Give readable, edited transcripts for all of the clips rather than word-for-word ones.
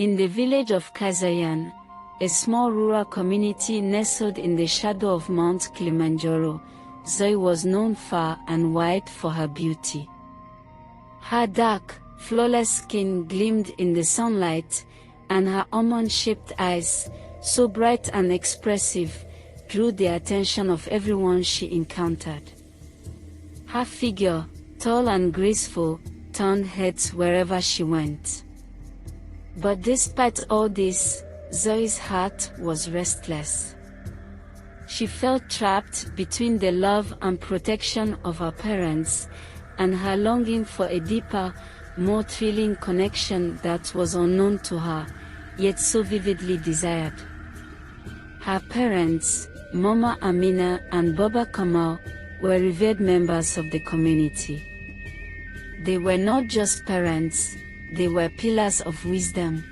In the village of Kazayan, a small rural community nestled in the shadow of Mount Kilimanjaro, Zoe was known far and wide for her beauty. Her dark, flawless skin gleamed in the sunlight, and her almond-shaped eyes, so bright and expressive, drew the attention of everyone she encountered. Her figure, tall and graceful, turned heads wherever she went. But despite all this, Zoe's heart was restless. She felt trapped between the love and protection of her parents, and her longing for a deeper, more thrilling connection that was unknown to her, yet so vividly desired. Her parents, Mama Amina and Baba Kamal, were revered members of the community. They were not just parents, they were pillars of wisdom.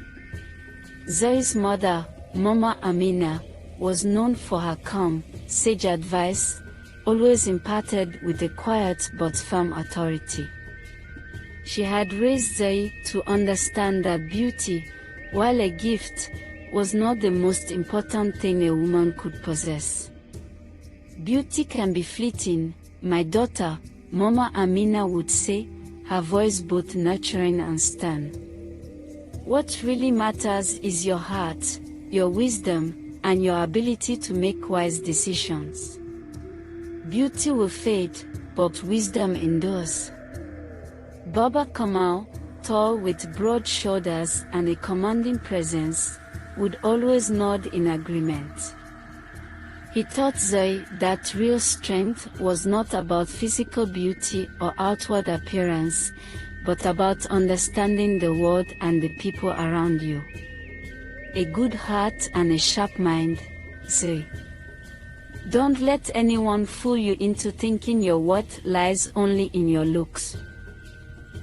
Zoe's mother, Mama Amina, was known for her calm, sage advice, always imparted with a quiet but firm authority. She had raised Zoe to understand that beauty, while a gift, was not the most important thing a woman could possess. Beauty can be fleeting, my daughter, Mama Amina would say, her voice both nurturing and stern. What really matters is your heart, your wisdom, and your ability to make wise decisions. Beauty will fade, but wisdom endures. Baba Kamal, tall with broad shoulders and a commanding presence, would always nod in agreement. He taught Zoe that real strength was not about physical beauty or outward appearance, but about understanding the world and the people around you. A good heart and a sharp mind, Zoe. Don't let anyone fool you into thinking your worth lies only in your looks.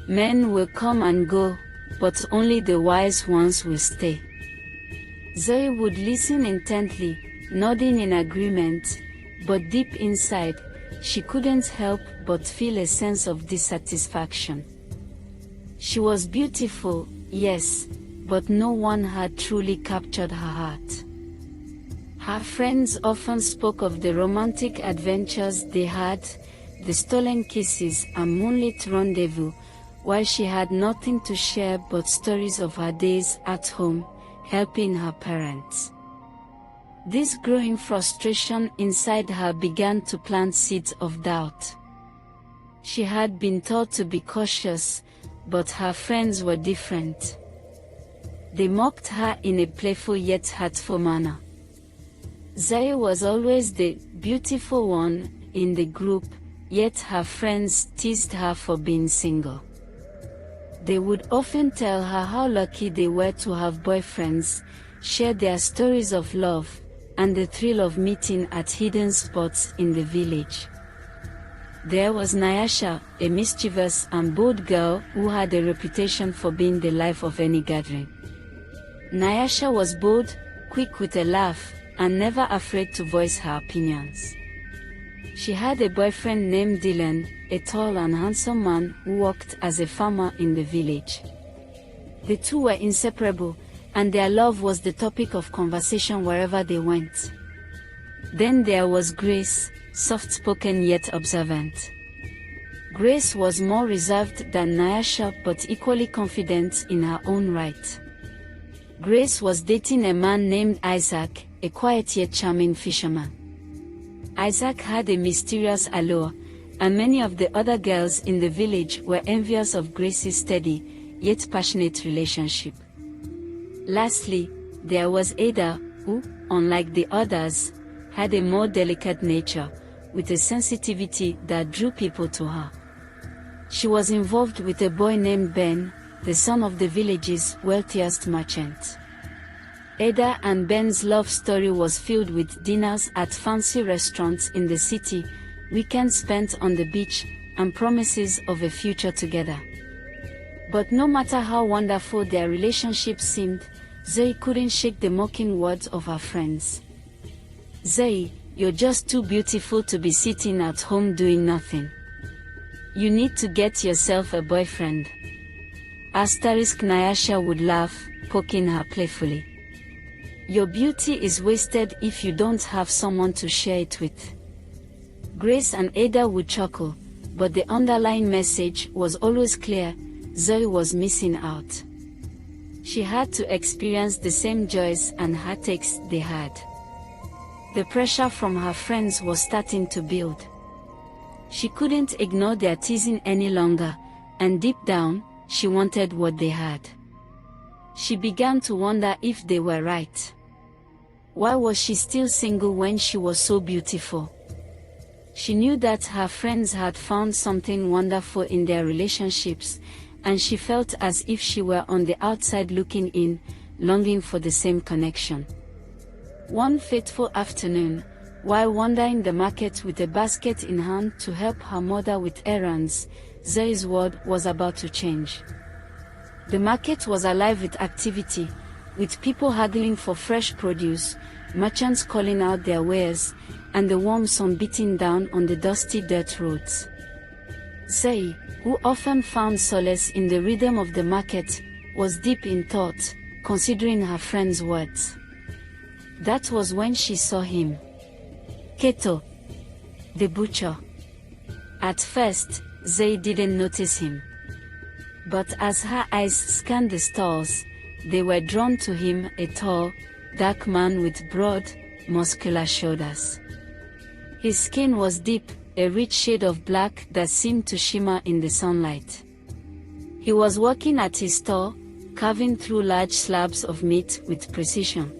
Men will come and go, but only the wise ones will stay. Zoe would listen intently, nodding in agreement, but deep inside, she couldn't help but feel a sense of dissatisfaction. She was beautiful, yes, but no one had truly captured her heart. Her friends often spoke of the romantic adventures they had, the stolen kisses and moonlit rendezvous, while she had nothing to share but stories of her days at home, helping her parents. This growing frustration inside her began to plant seeds of doubt. She had been taught to be cautious, but her friends were different. They mocked her in a playful yet hurtful manner. Zoe was always the beautiful one in the group, yet her friends teased her for being single. They would often tell her how lucky they were to have boyfriends, share their stories of love, and the thrill of meeting at hidden spots in the village. There was Nyasha, a mischievous and bold girl who had a reputation for being the life of any gathering. Nyasha was bold, quick with a laugh, and never afraid to voice her opinions. She had a boyfriend named Dylan, a tall and handsome man who worked as a farmer in the village. The two were inseparable, and their love was the topic of conversation wherever they went. Then there was Grace, soft-spoken yet observant. Grace was more reserved than Nyasha but equally confident in her own right. Grace was dating a man named Isaac, a quiet yet charming fisherman. Isaac had a mysterious allure, and many of the other girls in the village were envious of Grace's steady, yet passionate relationship. Lastly, there was Ada, who, unlike the others, had a more delicate nature, with a sensitivity that drew people to her. She was involved with a boy named Ben, the son of the village's wealthiest merchant. Ada and Ben's love story was filled with dinners at fancy restaurants in the city, weekends spent on the beach, and promises of a future together. But no matter how wonderful their relationship seemed, Zoe couldn't shake the mocking words of her friends. "Zoe, you're just too beautiful to be sitting at home doing nothing. You need to get yourself a boyfriend." Nyasha would laugh, poking her playfully. Your beauty is wasted if you don't have someone to share it with. Grace and Ada would chuckle, but the underlying message was always clear: Zoe was missing out. She had to experience the same joys and heartaches they had. The pressure from her friends was starting to build. She couldn't ignore their teasing any longer, and deep down, she wanted what they had. She began to wonder if they were right. Why was she still single when she was so beautiful? She knew that her friends had found something wonderful in their relationships, and she felt as if she were on the outside looking in, longing for the same connection. One fateful afternoon, while wandering the market with a basket in hand to help her mother with errands, Zoe's world was about to change. The market was alive with activity, with people haggling for fresh produce, merchants calling out their wares, and the warm sun beating down on the dusty dirt roads. Zoe, who often found solace in the rhythm of the market, was deep in thought, considering her friend's words. That was when she saw him. Keto, the butcher. At first, Zoe didn't notice him. But as her eyes scanned the stalls, they were drawn to him, a tall, dark man with broad, muscular shoulders. His skin was deep, a rich shade of black that seemed to shimmer in the sunlight. He was working at his stall, carving through large slabs of meat with precision.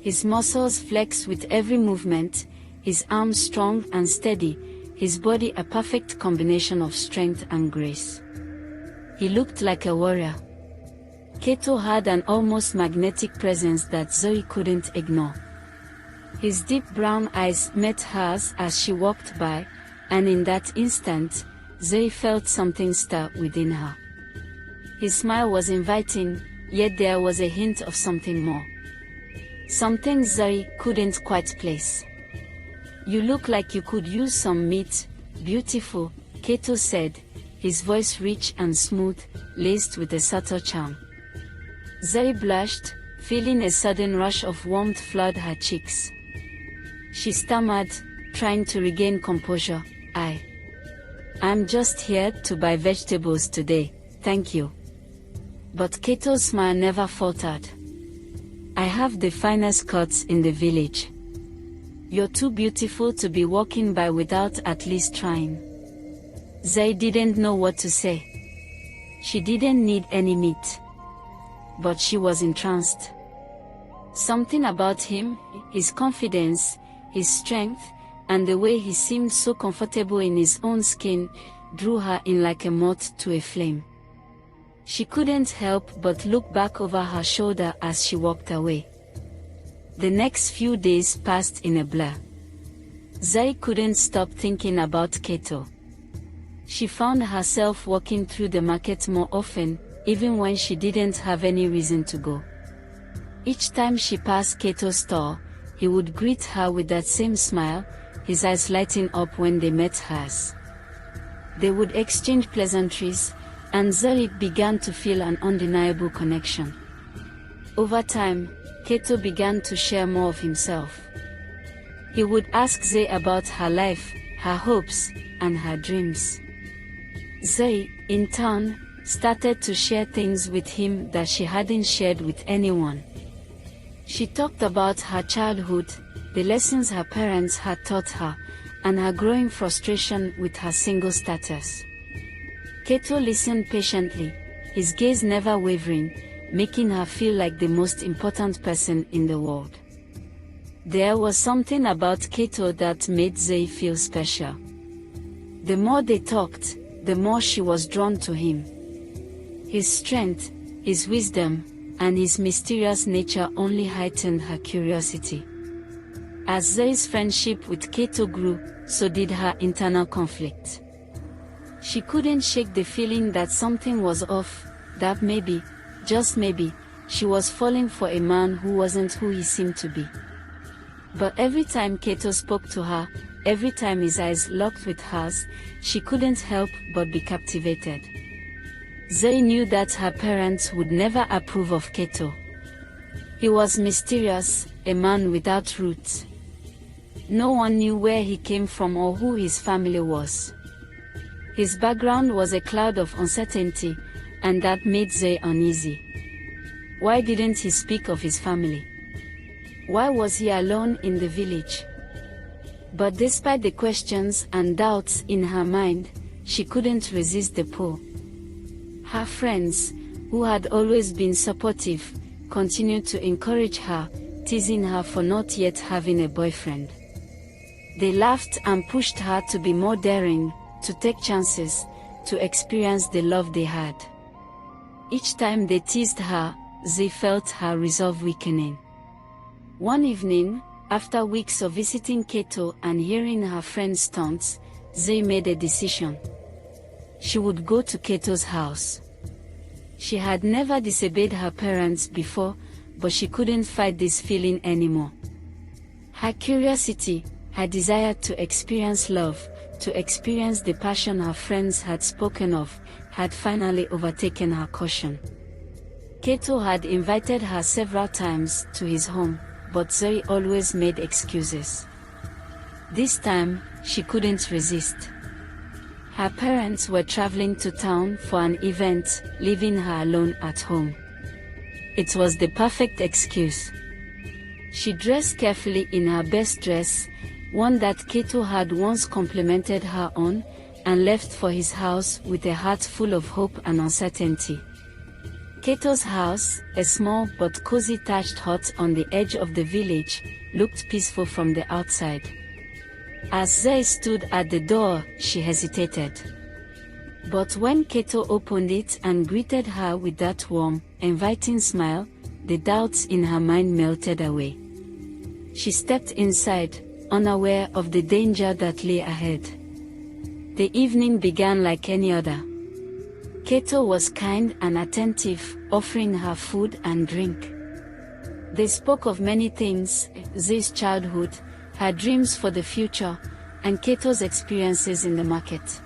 His muscles flexed with every movement, his arms strong and steady, his body a perfect combination of strength and grace. He looked like a warrior. Keto had an almost magnetic presence that Zoe couldn't ignore. His deep brown eyes met hers as she walked by, and in that instant, Zoe felt something stir within her. His smile was inviting, yet there was a hint of something more. Something Zoe couldn't quite place. "You look like you could use some meat, beautiful," Keto said, his voice rich and smooth, laced with a subtle charm. Zoe blushed, feeling a sudden rush of warmth flood her cheeks. She stammered, trying to regain composure, I'm just here to buy vegetables today, thank you." But Keto's smile never faltered. "I have the finest cuts in the village. You're too beautiful to be walking by without at least trying." Zoe didn't know what to say. She didn't need any meat. But she was entranced. Something about him, his confidence, his strength, and the way he seemed so comfortable in his own skin, drew her in like a moth to a flame. She couldn't help but look back over her shoulder as she walked away. The next few days passed in a blur. Zoe couldn't stop thinking about Keto. She found herself walking through the market more often, even when she didn't have any reason to go. Each time she passed Keto's store, he would greet her with that same smile, his eyes lighting up when they met hers. They would exchange pleasantries, and Zoe began to feel an undeniable connection. Over time, Keto began to share more of himself. He would ask Zoe about her life, her hopes, and her dreams. Zoe, in turn, started to share things with him that she hadn't shared with anyone. She talked about her childhood, the lessons her parents had taught her, and her growing frustration with her single status. Keto listened patiently, his gaze never wavering, making her feel like the most important person in the world. There was something about Keto that made Zoe feel special. The more they talked, the more she was drawn to him. His strength, his wisdom, and his mysterious nature only heightened her curiosity. As Zoe's friendship with Keto grew, so did her internal conflict. She couldn't shake the feeling that something was off, that maybe, just maybe, she was falling for a man who wasn't who he seemed to be. But every time Keto spoke to her, every time his eyes locked with hers, she couldn't help but be captivated. Zoe knew that her parents would never approve of Keto. He was mysterious, a man without roots. No one knew where he came from or who his family was. His background was a cloud of uncertainty, and that made Zoe uneasy. Why didn't he speak of his family? Why was he alone in the village? But despite the questions and doubts in her mind, she couldn't resist the pull. Her friends, who had always been supportive, continued to encourage her, teasing her for not yet having a boyfriend. They laughed and pushed her to be more daring, to take chances, to experience the love they had. Each time they teased her, they felt her resolve weakening. One evening, after weeks of visiting Keto and hearing her friends' taunts, Zoe made a decision. She would go to Keto's house. She had never disobeyed her parents before, but she couldn't fight this feeling anymore. Her curiosity, her desire to experience love, to experience the passion her friends had spoken of, had finally overtaken her caution. Keto had invited her several times to his home, but Zoe always made excuses. This time, she couldn't resist. Her parents were traveling to town for an event, leaving her alone at home. It was the perfect excuse. She dressed carefully in her best dress, one that Keto had once complimented her on, and left for his house with a heart full of hope and uncertainty. Keto's house, a small but cozy thatched hut on the edge of the village, looked peaceful from the outside. As Zoe stood at the door, she hesitated. But when Keto opened it and greeted her with that warm, inviting smile, the doubts in her mind melted away. She stepped inside, unaware of the danger that lay ahead. The evening began like any other. Keto was kind and attentive, offering her food and drink. They spoke of many things: Zoe's childhood, her dreams for the future, and Keto's experiences in the market.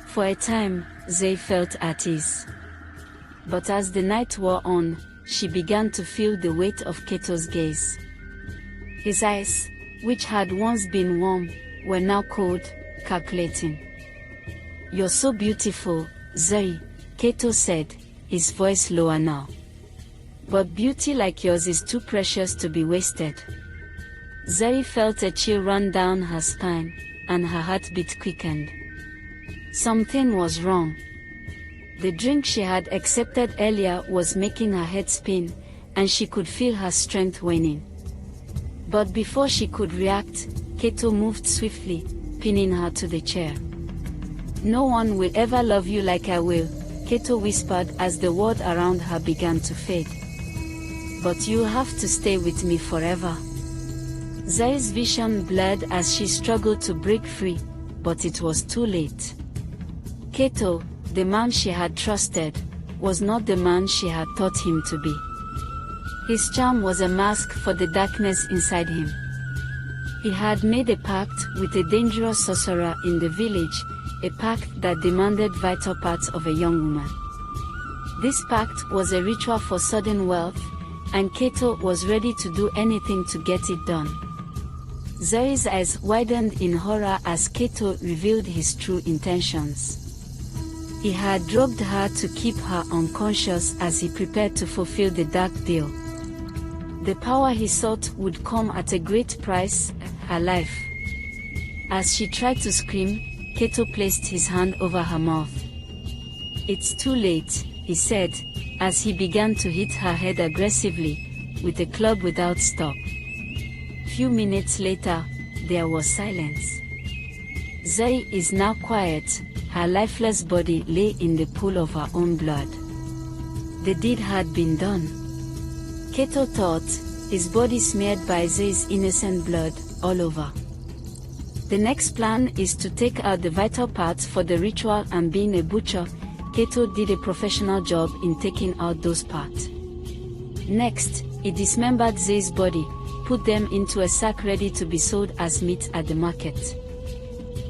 For a time, Zoe felt at ease. But as the night wore on, she began to feel the weight of Keto's gaze. His eyes, which had once been warm, were now cold, calculating. "You're so beautiful, Zoe," Keto said, his voice lower now. "But beauty like yours is too precious to be wasted." Zoe felt a chill run down her spine, and her heartbeat quickened. Something was wrong. The drink she had accepted earlier was making her head spin, and she could feel her strength waning. But before she could react, Keto moved swiftly, pinning her to the chair. "No one will ever love you like I will," Keto whispered as the world around her began to fade. "But you'll have to stay with me forever." Zoe's vision blurred as she struggled to break free, but it was too late. Keto, the man she had trusted, was not the man she had thought him to be. His charm was a mask for the darkness inside him. He had made a pact with a dangerous sorcerer in the village, a pact that demanded vital parts of a young woman. This pact was a ritual for sudden wealth, and Keto was ready to do anything to get it done. Zoe's eyes widened in horror as Keto revealed his true intentions. He had drugged her to keep her unconscious as he prepared to fulfill the dark deal. The power he sought would come at a great price, her life. As she tried to scream, Keto placed his hand over her mouth. "It's too late," he said, as he began to hit her head aggressively, with a club without stop. Few minutes later, there was silence. Zoe is now quiet, her lifeless body lay in the pool of her own blood. The deed had been done. Keto thought, his body smeared by Zoe's innocent blood, all over. The next plan is to take out the vital parts for the ritual, and being a butcher, Keto did a professional job in taking out those parts. Next, he dismembered Zoe's body, put them into a sack ready to be sold as meat at the market.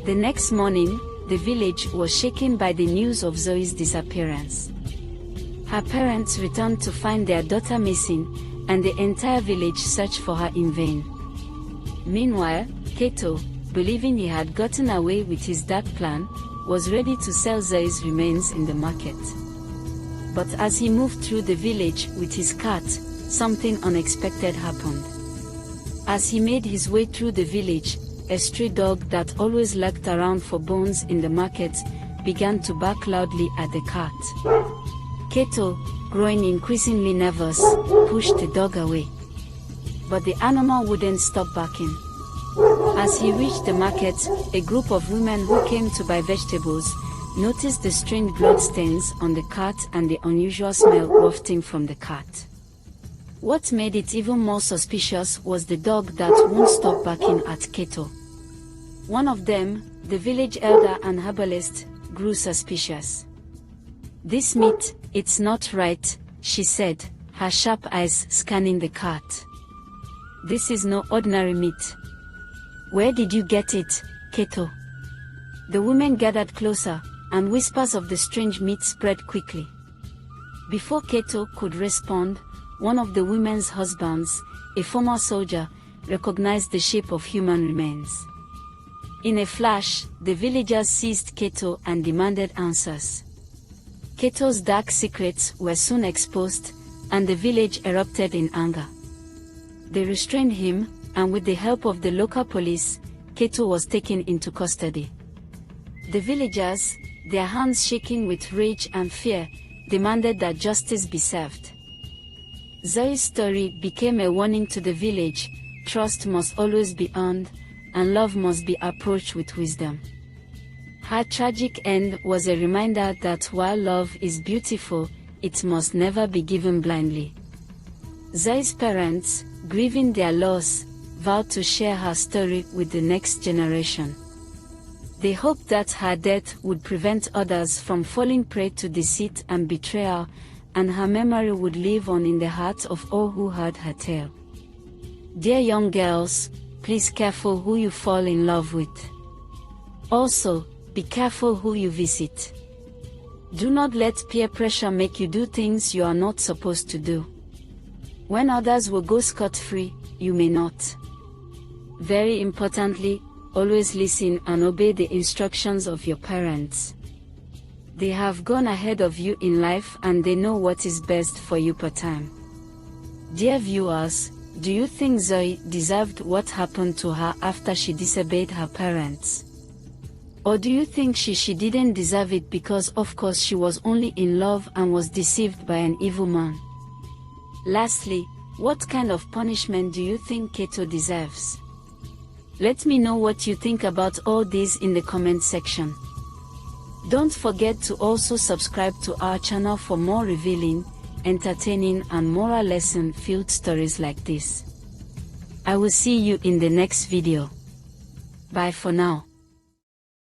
The next morning, the village was shaken by the news of Zoe's disappearance. Her parents returned to find their daughter missing, and the entire village searched for her in vain. Meanwhile, Keto, believing he had gotten away with his dark plan, was ready to sell Zoe's remains in the market. But as he moved through the village with his cart, something unexpected happened. As he made his way through the village, a stray dog that always lurked around for bones in the market began to bark loudly at the cart. Keto, growing increasingly nervous, pushed the dog away. But the animal wouldn't stop barking. As he reached the market, a group of women who came to buy vegetables noticed the strange blood stains on the cart and the unusual smell wafting from the cart. What made it even more suspicious was the dog that won't stop barking at Keto. One of them, the village elder and herbalist, grew suspicious. "This meat, it's not right," she said, her sharp eyes scanning the cart. "This is no ordinary meat. Where did you get it, Keto?" The women gathered closer, and whispers of the strange meat spread quickly. Before Keto could respond, one of the women's husbands, a former soldier, recognized the shape of human remains. In a flash, the villagers seized Keto and demanded answers. Keto's dark secrets were soon exposed, and the village erupted in anger. They restrained him, and with the help of the local police, Keto was taken into custody. The villagers, their hands shaking with rage and fear, demanded that justice be served. Zoe's story became a warning to the village: trust must always be earned, and love must be approached with wisdom. Her tragic end was a reminder that while love is beautiful, it must never be given blindly. Zoe's parents, grieving their loss, vowed to share her story with the next generation. They hoped that her death would prevent others from falling prey to deceit and betrayal, and her memory would live on in the hearts of all who heard her tale. Dear young girls, please be careful who you fall in love with. Also, be careful who you visit. Do not let peer pressure make you do things you are not supposed to do. When others will go scot-free, you may not. Very importantly, always listen and obey the instructions of your parents. They have gone ahead of you in life and they know what is best for you per time. Dear viewers, do you think Zoe deserved what happened to her after she disobeyed her parents? Or do you think she didn't deserve it because of course she was only in love and was deceived by an evil man? Lastly, what kind of punishment do you think Keto deserves? Let me know what you think about all this in the comment section. Don't forget to also subscribe to our channel for more revealing, entertaining and moral lesson-filled stories like this. I will see you in the next video. Bye for now.